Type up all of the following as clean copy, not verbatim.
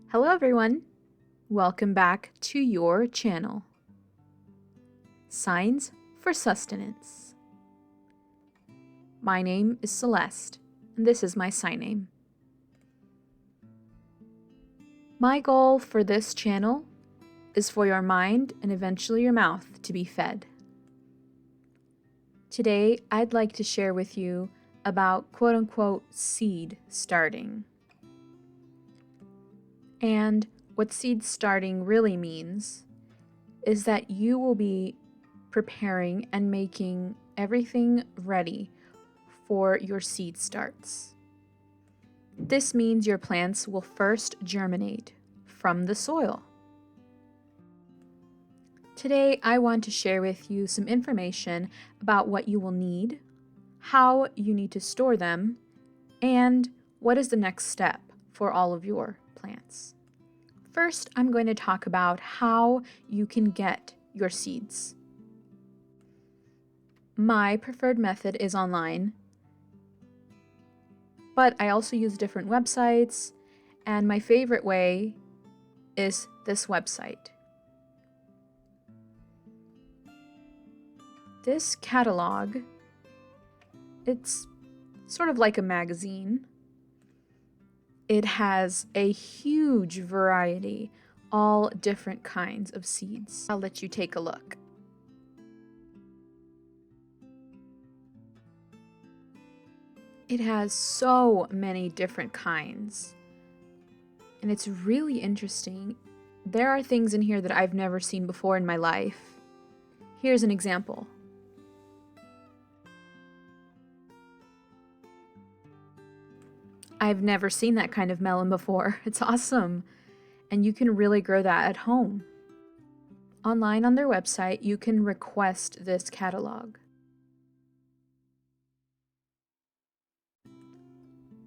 Hello everyone! Welcome back to your channel. Signs for Sustenance. My name is Celeste, and this is my sign name. My goal for this channel is for your mind and eventually your mouth to be fed. Today, I'd like to share with you about quote-unquote seed starting. And what seed starting really means is that you will be preparing and making everything ready for your seed starts. This means your plants will first germinate from the soil. Today, I want to share with you some information about what you will need, how you need to store them, and what is the next step for all of your plants. First, I'm going to talk about how you can get your seeds. My preferred method is online, but I also use different websites, and my favorite way is this website. This catalog, it's sort of like a magazine. It has a huge variety, all different kinds of seeds. I'll let you take a look. It has so many different kinds, and it's really interesting. There are things in here that I've never seen before in my life. Here's an example. I've never seen that kind of melon before. It's awesome. And you can really grow that at home. Online on their website, you can request this catalog.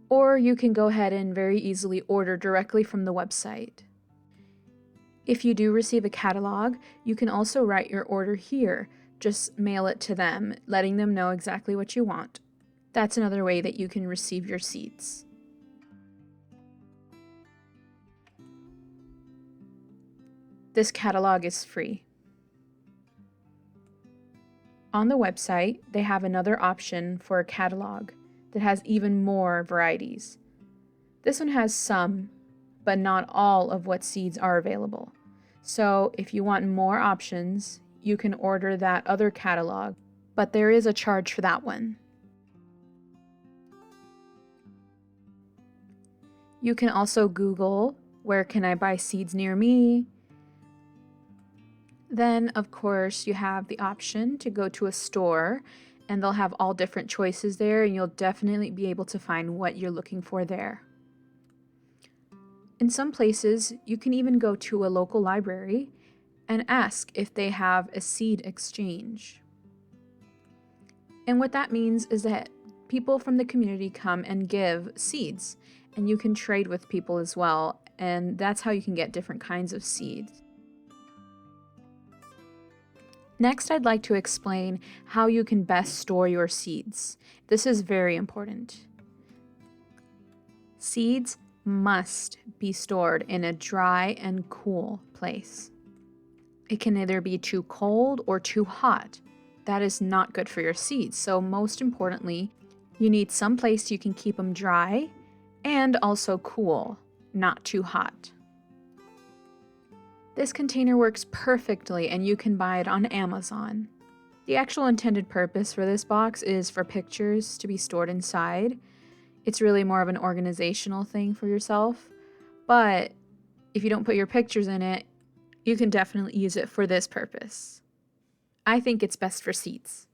Or you can go ahead and very easily order directly from the website. If you do receive a catalog, you can also write your order here. Just mail it to them, letting them know exactly what you want. That's another way that you can receive your seeds. This catalog is free. On the website, they have another option for a catalog that has even more varieties. This one has some, but not all of what seeds are available. So if you want more options, you can order that other catalog, but there is a charge for that one. You can also Google, where can I buy seeds near me? Then, of course, you have the option to go to a store, and they'll have all different choices there, and you'll definitely be able to find what you're looking for there. In some places, you can even go to a local library and ask if they have a seed exchange. And what that means is that people from the community come and give seeds, and you can trade with people as well, and that's how you can get different kinds of seeds. Next, I'd like to explain how you can best store your seeds. This is very important. Seeds must be stored in a dry and cool place. It can either be too cold or too hot. That is not good for your seeds. So most importantly, you need some place you can keep them dry and also cool, not too hot. This container works perfectly, and you can buy it on Amazon. The actual intended purpose for this box is for pictures to be stored inside. It's really more of an organizational thing for yourself, but if you don't put your pictures in it, you can definitely use it for this purpose. I think it's best for seeds.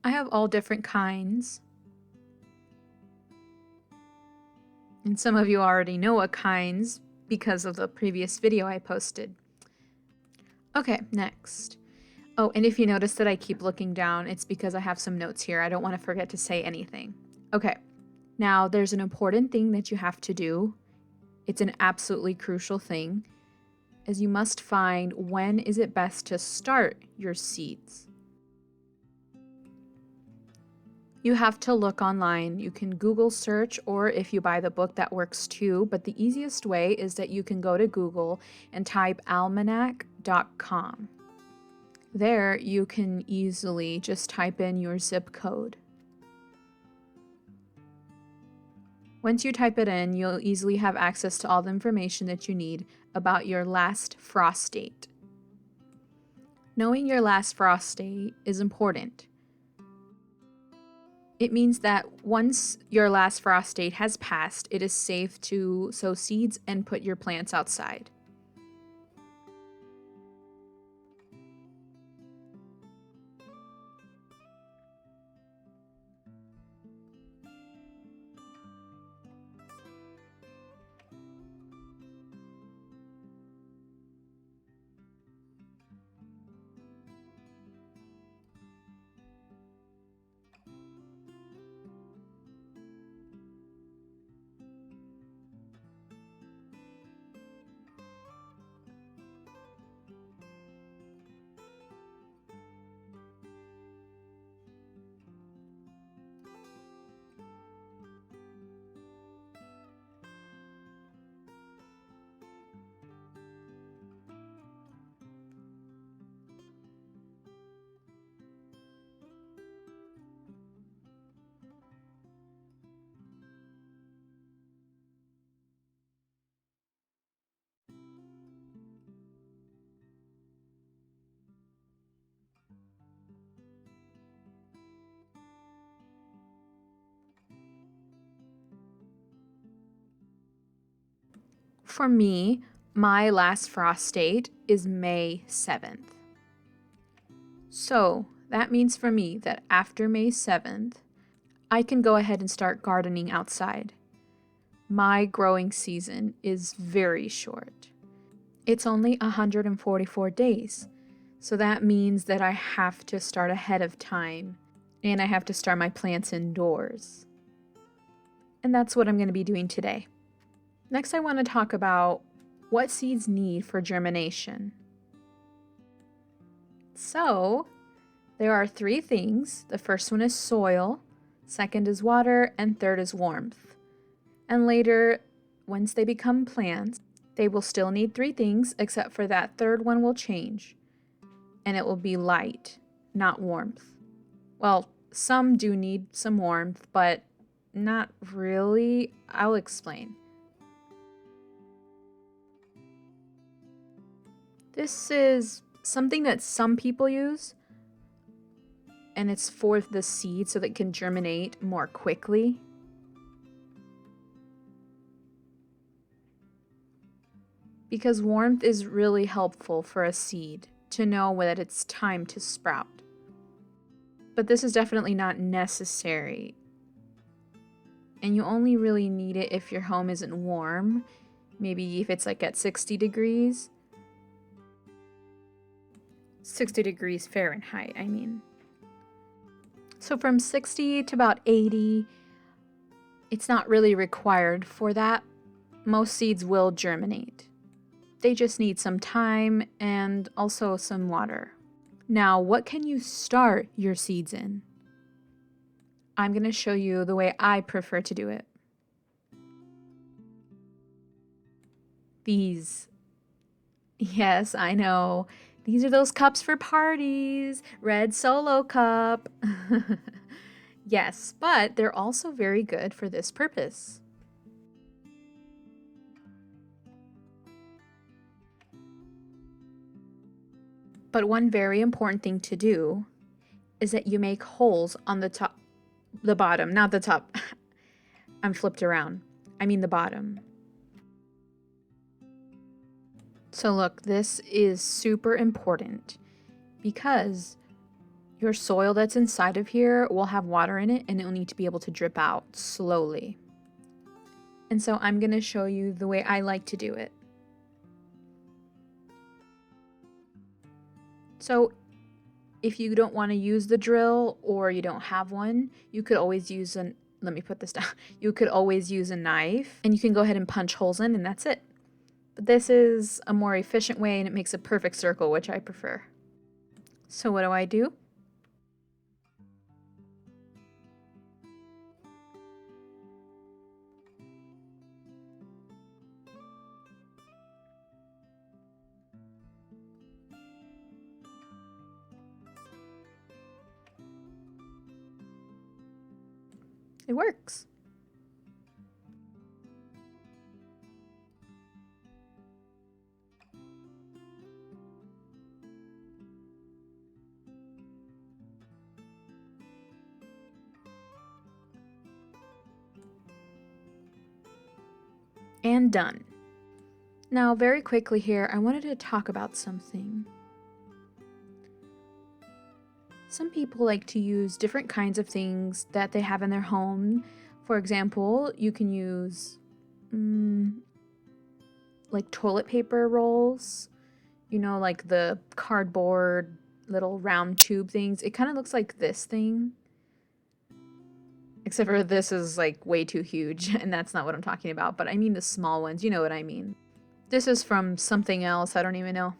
I have all different kinds. And some of you already know what kinds because of the previous video I posted. Okay, next. Oh, and if you notice that I keep looking down, it's because I have some notes here. I don't want to forget to say anything. Okay, now there's an important thing that you have to do. It's an absolutely crucial thing, as you must find when is it best to start your seeds. You have to look online. You can Google search, or if you buy the book, that works too. But the easiest way is that you can go to Google and type almanac.com. There, you can easily just type in your zip code. Once you type it in, you'll easily have access to all the information that you need about your last frost date. Knowing your last frost date is important. It means that once your last frost date has passed, it is safe to sow seeds and put your plants outside. For me, my last frost date is May 7th. So that means for me that after May 7th, I can go ahead and start gardening outside. My growing season is very short. It's only 144 days. So that means that I have to start ahead of time, and I have to start my plants indoors. And that's what I'm going to be doing today. Next, I want to talk about what seeds need for germination. So, there are 3 things. The first one is soil, second is water, and third is warmth. And later, once they become plants, they will still need 3 things, except for that third one will change. And it will be light, not warmth. Well, some do need some warmth, but not really. I'll explain. This is something that some people use, and it's for the seed so that it can germinate more quickly. Because warmth is really helpful for a seed to know that it's time to sprout. But this is definitely not necessary. And you only really need it if your home isn't warm. Maybe if it's like at 60 degrees. 60 degrees Fahrenheit, I mean. So from 60 to about 80, it's not really required for that. Most seeds will germinate. They just need some time and also some water. Now, what can you start your seeds in? I'm going to show you the way I prefer to do it. These. Yes, I know. These are those cups for parties. Red Solo cup. Yes, but they're also very good for this purpose. But one very important thing to do is that you make holes on the bottom, not the top. I'm flipped around. I mean the bottom. So look, this is super important because your soil that's inside of here will have water in it and it'll need to be able to drip out slowly. And so I'm going to show you the way I like to do it. So if you don't want to use the drill or you don't have one, you could always use let me put this down. You could always use a knife and you can go ahead and punch holes in and that's it. But this is a more efficient way and it makes a perfect circle, which I prefer. So what do? It works. And done. Now, very quickly here, I wanted to talk about something. Some people like to use different kinds of things that they have in their home. For example, you can use like toilet paper rolls, you know, like the cardboard little round tube things. It kind of looks like this thing. Except for this is like way too huge, and that's not what I'm talking about, but I mean the small ones, you know what I mean. This is from something else, I don't even know.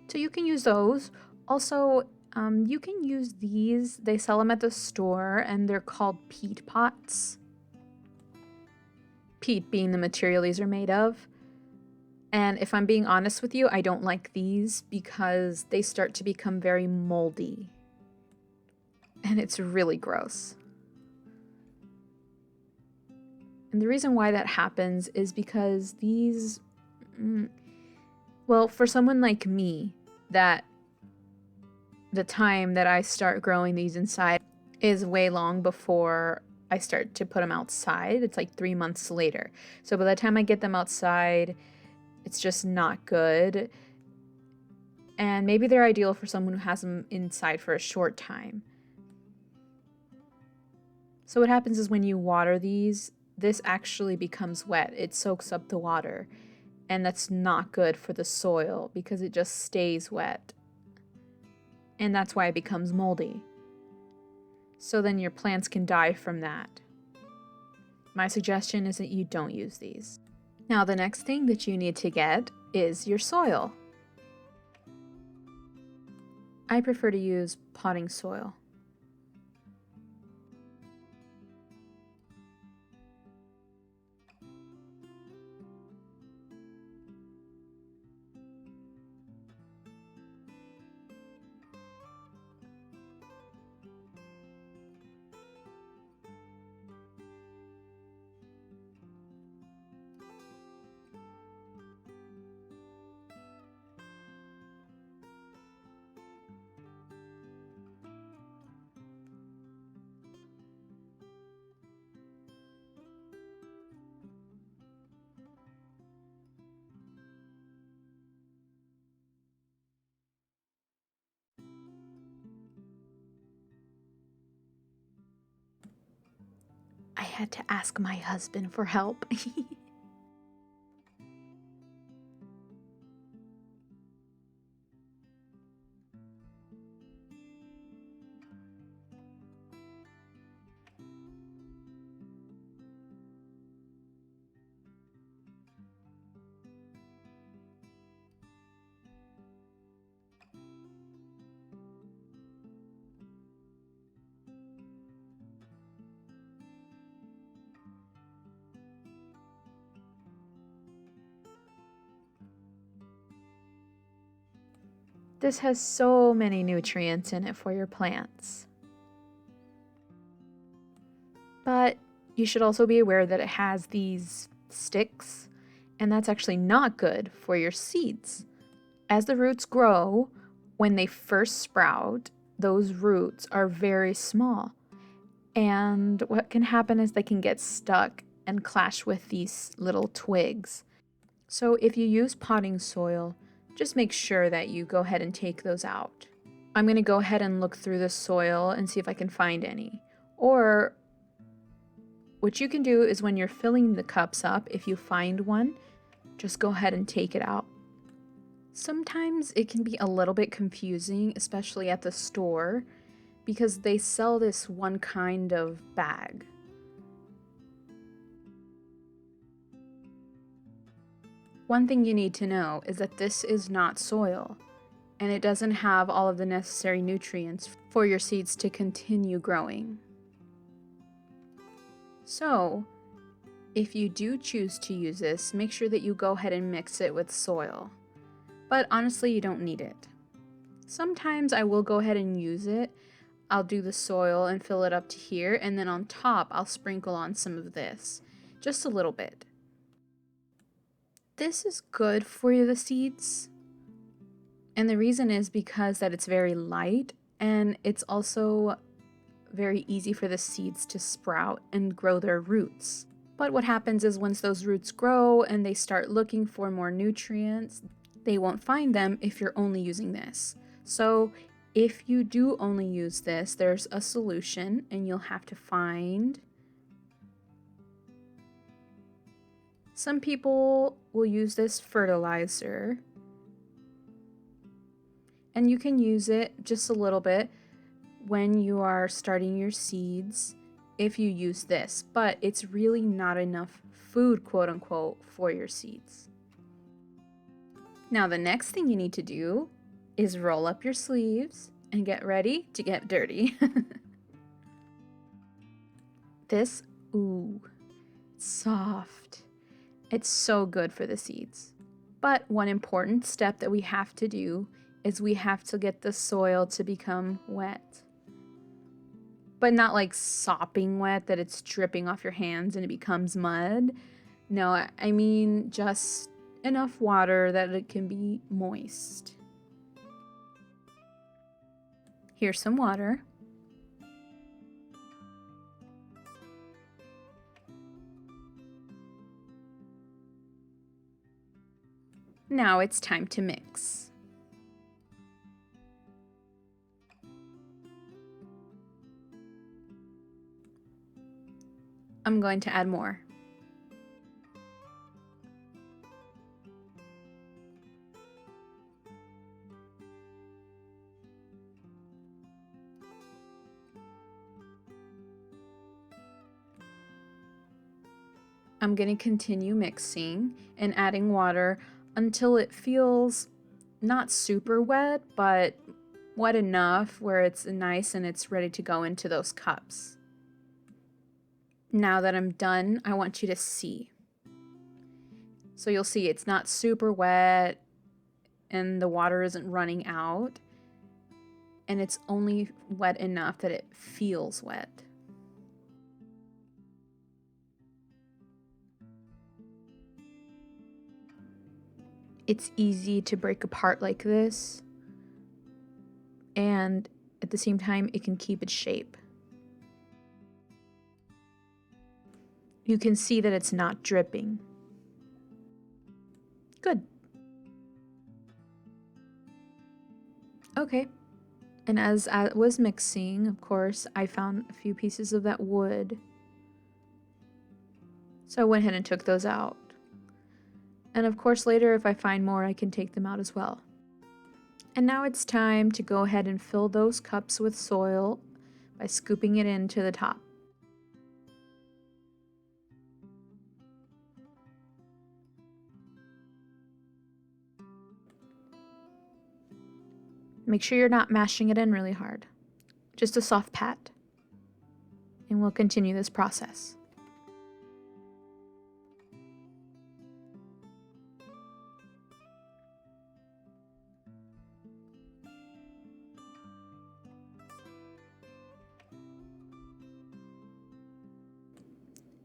So you can use those. Also, you can use these. They sell them at the store, and they're called peat pots. Peat being the material these are made of. And if I'm being honest with you, I don't like these because they start to become very moldy. And it's really gross. And the reason why that happens is because these, well, for someone like me, that the time that I start growing these inside is way long before I start to put them outside. It's like 3 months later. So by the time I get them outside, it's just not good. And maybe they're ideal for someone who has them inside for a short time. So what happens is when you water these, this actually becomes wet. It soaks up the water, and that's not good for the soil because it just stays wet. And that's why it becomes moldy. So then your plants can die from that. My suggestion is that you don't use these. Now the next thing that you need to get is your soil. I prefer to use potting soil. I had to ask my husband for help. This has so many nutrients in it for your plants. But you should also be aware that it has these sticks, and that's actually not good for your seeds. As the roots grow, when they first sprout, those roots are very small. And what can happen is they can get stuck and clash with these little twigs. So if you use potting soil, just make sure that you go ahead and take those out. I'm going to go ahead and look through the soil and see if I can find any. Or what you can do is when you're filling the cups up, if you find one, just go ahead and take it out. Sometimes it can be a little bit confusing, especially at the store, because they sell this one kind of bag. One thing you need to know is that this is not soil, and it doesn't have all of the necessary nutrients for your seeds to continue growing. So, if you do choose to use this, make sure that you go ahead and mix it with soil. But honestly, you don't need it. Sometimes I will go ahead and use it, I'll do the soil and fill it up to here, and then on top I'll sprinkle on some of this, just a little bit. This is good for the seeds, and the reason is because that it's very light, and it's also very easy for the seeds to sprout and grow their roots. But what happens is once those roots grow and they start looking for more nutrients, they won't find them if you're only using this. So if you do only use this, there's a solution, and you'll have to find. Some people will use this fertilizer, and you can use it just a little bit when you are starting your seeds if you use this, but it's really not enough food, quote unquote, for your seeds. Now the next thing you need to do is roll up your sleeves and get ready to get dirty. This, ooh, soft. It's so good for the seeds. But one important step that we have to do is we have to get the soil to become wet. But not like sopping wet that it's dripping off your hands and it becomes mud. No, I mean just enough water that it can be moist. Here's some water. Now it's time to mix. I'm going to add more. I'm going to continue mixing and adding water until it feels not super wet, but wet enough where it's nice and it's ready to go into those cups. Now that I'm done, I want you to see. So you'll see it's not super wet and the water isn't running out, and it's only wet enough that it feels wet. It's easy to break apart like this, and at the same time it can keep its shape. You can see that it's not dripping. Good. Okay, and as I was mixing, of course, I found a few pieces of that wood. So I went ahead and took those out. And of course later if I find more, I can take them out as well. And now it's time to go ahead and fill those cups with soil by scooping it into the top. Make sure you're not mashing it in really hard. Just a soft pat. And we'll continue this process.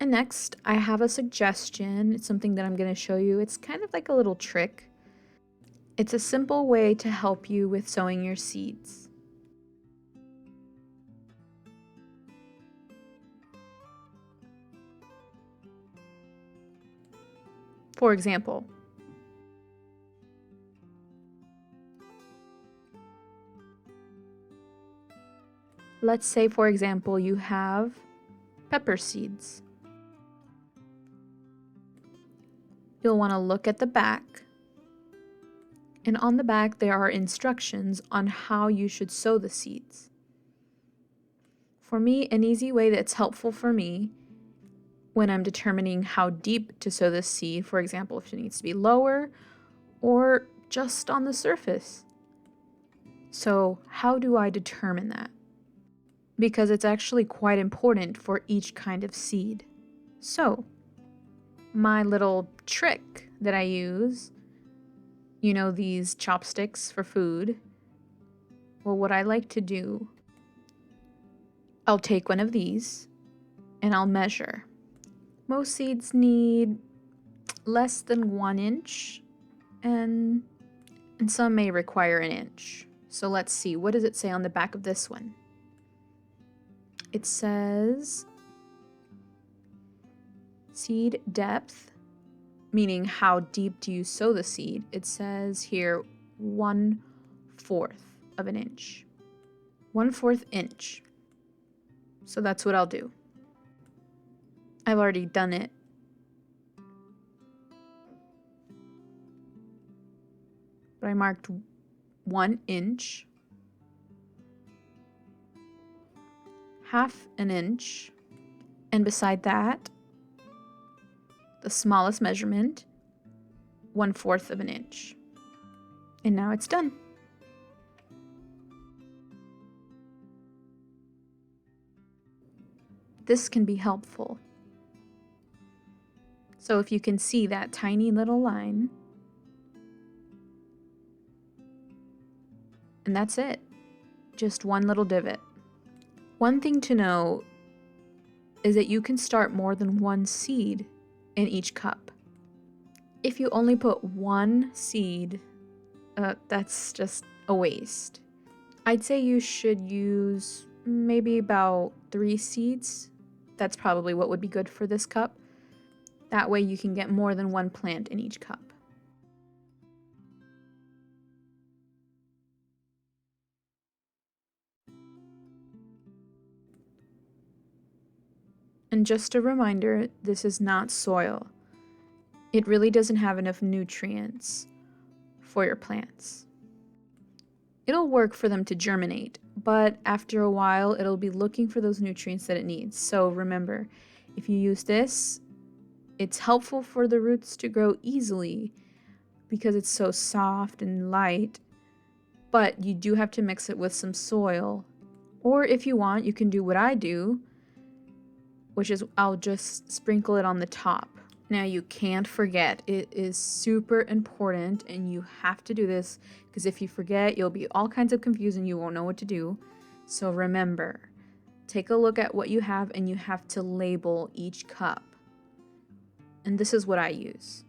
And next, I have a suggestion. It's something that I'm going to show you. It's kind of like a little trick. It's a simple way to help you with sowing your seeds. For example, let's say, for example, you have pepper seeds. You'll want to look at the back, and on the back there are instructions on how you should sow the seeds. For me, an easy way that's helpful for me when I'm determining how deep to sow this seed, for example, if it needs to be lower or just on the surface. So how do I determine that? Because it's actually quite important for each kind of seed. So my little trick that I use, you know, these chopsticks for food. Well, what I like to do I'll take one of these and I'll measure. Most seeds need less than 1 inch, and some may require an inch. So let's see, what does it say on the back of this one? It says seed depth, meaning how deep do you sow the seed. It says here 1/4 of an inch. 1/4 inch. So that's what I'll do. I've already done it. But I marked 1 inch, 1/2 an inch, and beside that, the smallest measurement, 1/4 of an inch. And now it's done. This can be helpful. So if you can see that tiny little line, and that's it. Just one little divot. One thing to know is that you can start more than one seed in each cup. If you only put one seed, that's just a waste. I'd say you should use maybe about 3 seeds. That's probably what would be good for this cup. That way you can get more than one plant in each cup. And just a reminder, this is not soil. It really doesn't have enough nutrients for your plants. It'll work for them to germinate, but after a while, it'll be looking for those nutrients that it needs. So remember, if you use this, it's helpful for the roots to grow easily because it's so soft and light, but you do have to mix it with some soil. Or if you want, you can do what I do, which is I'll just sprinkle it on the top. Now you can't forget, it is super important and you have to do this because if you forget, you'll be all kinds of confused and you won't know what to do. So remember, take a look at what you have and you have to label each cup. And this is what I use.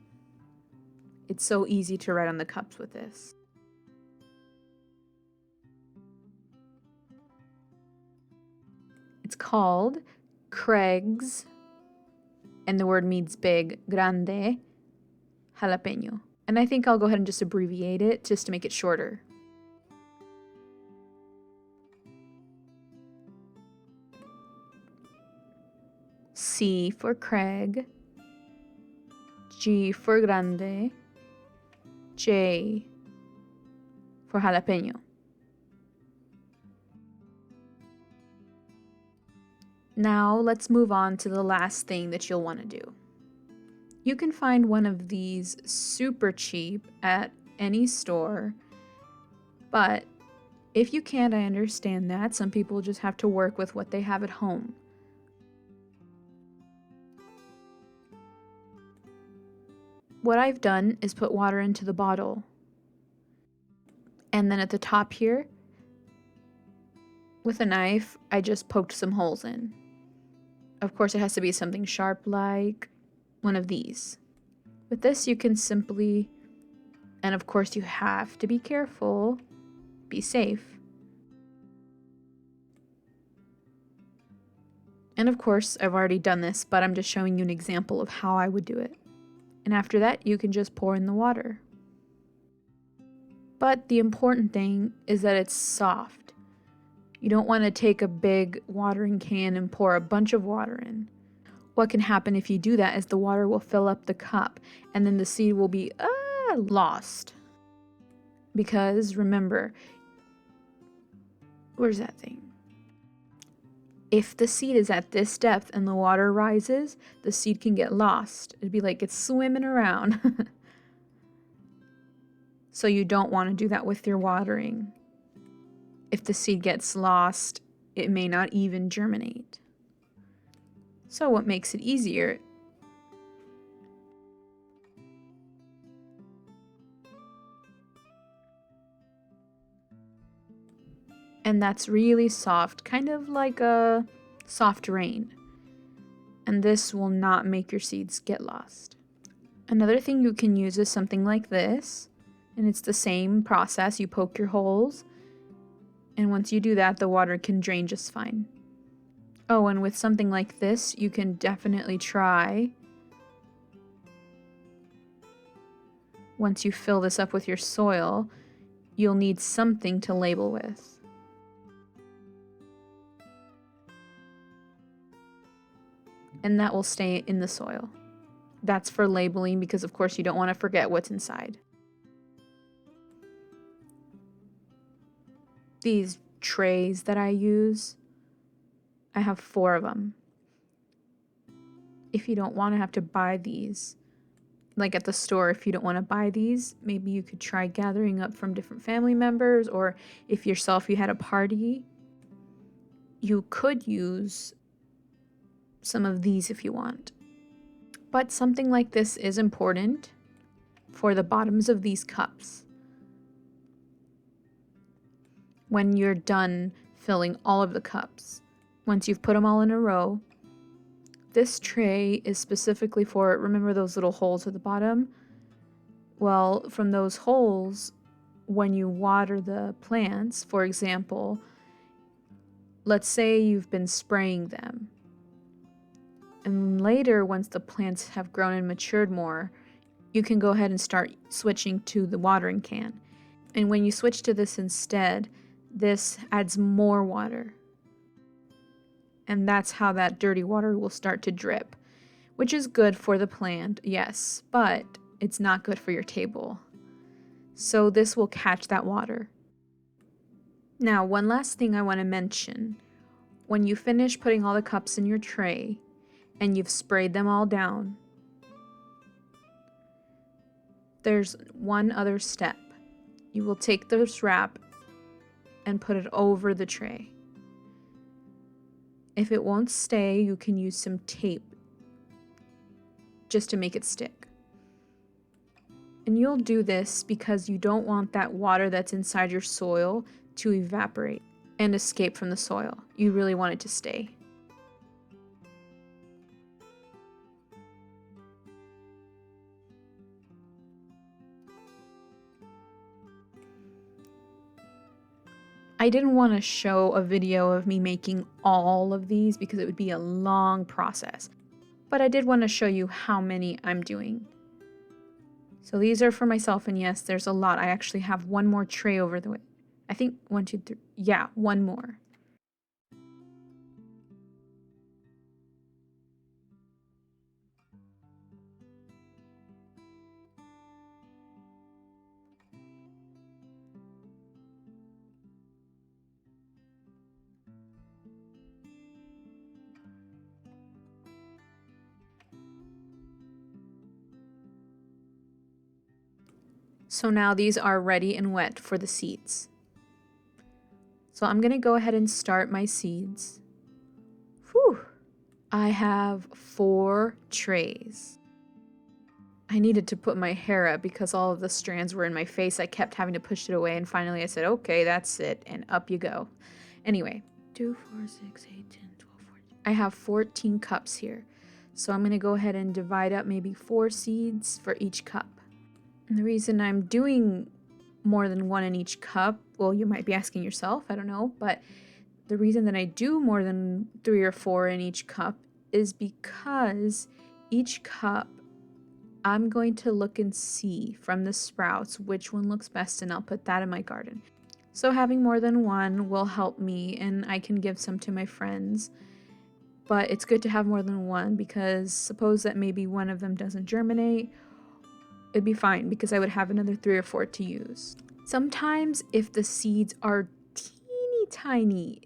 It's so easy to write on the cups with this. It's called Craig's, and the word means big, grande, jalapeno. And I think I'll go ahead and just abbreviate it just to make it shorter. C for Craig, G for grande, J for jalapeno. Now let's move on to the last thing that you'll want to do. You can find one of these super cheap at any store, but if you can't, I understand that. Some people just have to work with what they have at home. What I've done is put water into the bottle, and then at the top here, with a knife, I just poked some holes in. Of course, it has to be something sharp like one of these. With this, you can simply, and of course you have to be careful, be safe. And of course, I've already done this, but I'm just showing you an example of how I would do it. And after that, you can just pour in the water. But the important thing is that it's soft. You don't want to take a big watering can and pour a bunch of water in. What can happen if you do that is the water will fill up the cup and then the seed will be lost. Because remember, where's that thing? If the seed is at this depth and the water rises, the seed can get lost. It'd be like it's swimming around. So you don't want to do that with your watering. If the seed gets lost, it may not even germinate. So what makes it easier And that's really soft, kind of like a soft rain. And this will not make your seeds get lost. Another thing you can use is something like this, and it's the same process. You poke your holes, and once you do that, the water can drain just fine. Oh, and with something like this, you can definitely try, once you fill this up with your soil, you'll need something to label with. And that will stay in the soil. That's for labeling because, of course, you don't want to forget what's inside. These trays that I use, I have 4 of them. If you don't want to have to buy these, like at the store, if you don't want to buy these, maybe you could try gathering up from different family members, or if you had a party, you could use some of these if you want. But something like this is important for the bottoms of these cups. When you're done filling all of the cups, once you've put them all in a row, this tray is specifically for, remember those little holes at the bottom? Well, from those holes, when you water the plants, for example, let's say you've been spraying them. And later, once the plants have grown and matured more, you can go ahead and start switching to the watering can. And when you switch to this instead, this adds more water. And that's how that dirty water will start to drip, which is good for the plant, yes, but it's not good for your table. So this will catch that water. Now, one last thing I want to mention. When you finish putting all the cups in your tray, and you've sprayed them all down, there's one other step. You will take this wrap and put it over the tray. If it won't stay, you can use some tape just to make it stick. And you'll do this because you don't want that water that's inside your soil to evaporate and escape from the soil. You really want it to stay. I didn't want to show a video of me making all of these because it would be a long process, but I did want to show you how many I'm doing. So these are for myself, and yes, there's a lot. I actually have one more tray over the way. I think 1, 2, 3, yeah, one more. So now these are ready and wet for the seeds. So I'm gonna go ahead and start my seeds. Whew! I have 4 trays. I needed to put my hair up because all of the strands were in my face. I kept having to push it away, and finally I said, okay, that's it, and up you go. Anyway, 2, 4, 6, 8, 10, 12, 14. I have 14 cups here. So I'm gonna go ahead and divide up maybe 4 seeds for each cup. And the reason I'm doing more than 1 in each cup, well, you might be asking yourself, I don't know, but the reason that I do more than 3 or 4 in each cup is because each cup I'm going to look and see from the sprouts which one looks best, and I'll put that in my garden. So having more than 1 will help me, and I can give some to my friends. But it's good to have more than 1 because suppose that maybe one of them doesn't germinate, it'd be fine because I would have another 3 or 4 to use. Sometimes if the seeds are teeny tiny,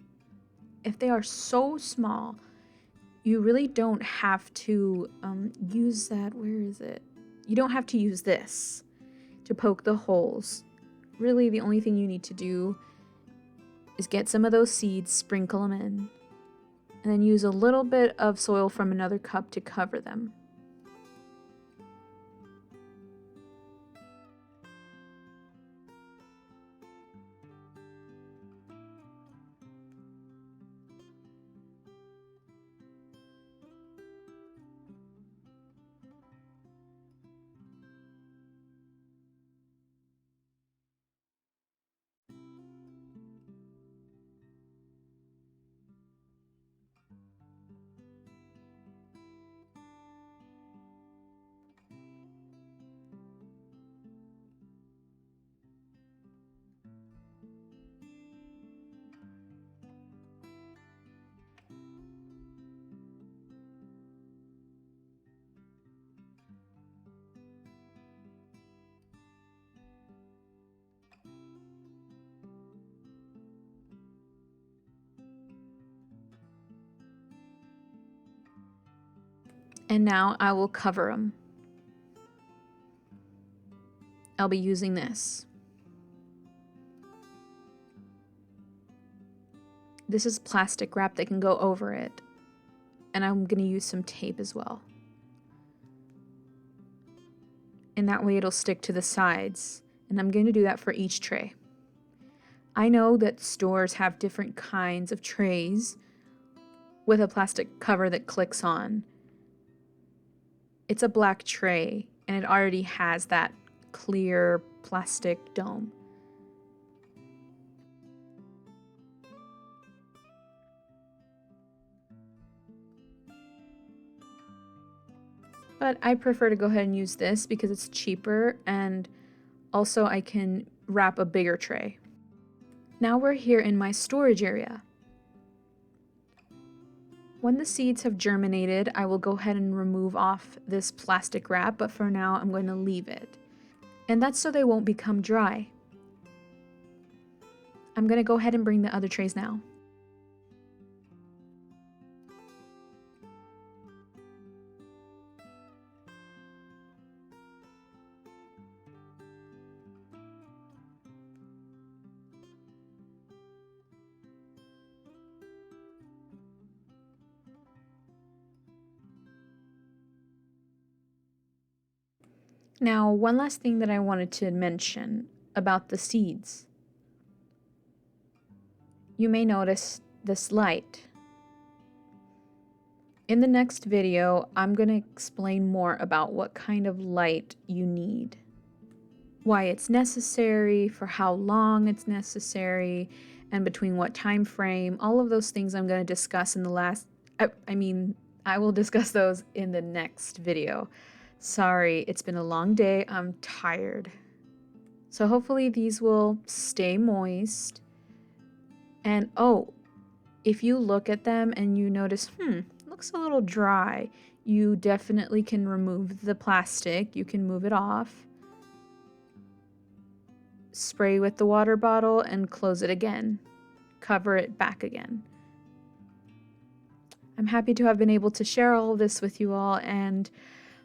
if they are so small, you really don't have to use that, where is it? You don't have to use this to poke the holes. Really, the only thing you need to do is get some of those seeds, sprinkle them in, and then use a little bit of soil from another cup to cover them. And now I will cover them. I'll be using this. This is plastic wrap that can go over it. And I'm going to use some tape as well. And that way it'll stick to the sides. And I'm going to do that for each tray. I know that stores have different kinds of trays with a plastic cover that clicks on. It's a black tray and it already has that clear plastic dome. But I prefer to go ahead and use this because it's cheaper and also I can wrap a bigger tray. Now we're here in my storage area. When the seeds have germinated, I will go ahead and remove off this plastic wrap, but for now I'm going to leave it. And that's so they won't become dry. I'm going to go ahead and bring the other trays now. Now, one last thing that I wanted to mention about the seeds. You may notice this light. In the next video, I'm going to explain more about what kind of light you need, why it's necessary, for how long it's necessary, and between what time frame. All of those things I'm going to discuss in the last, I will discuss those in the next video. Sorry, it's been a long day. I'm tired. So hopefully these will stay moist. And oh, if you look at them and you notice, looks a little dry, you definitely can remove the plastic. You can move it off. Spray with the water bottle and close it again. Cover it back again. I'm happy to have been able to share all of this with you all, and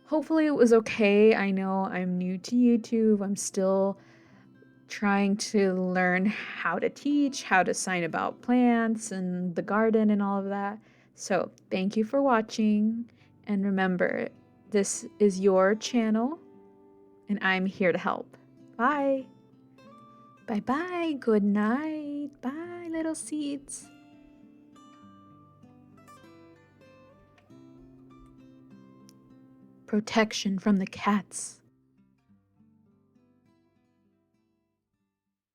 hopefully it was okay. I know I'm new to YouTube. I'm still trying to learn how to teach, how to sign about plants and the garden and all of that. So thank you for watching. And remember, this is your channel and I'm here to help. Bye. Bye-bye. Good night. Bye, little seeds. Protection from the cats.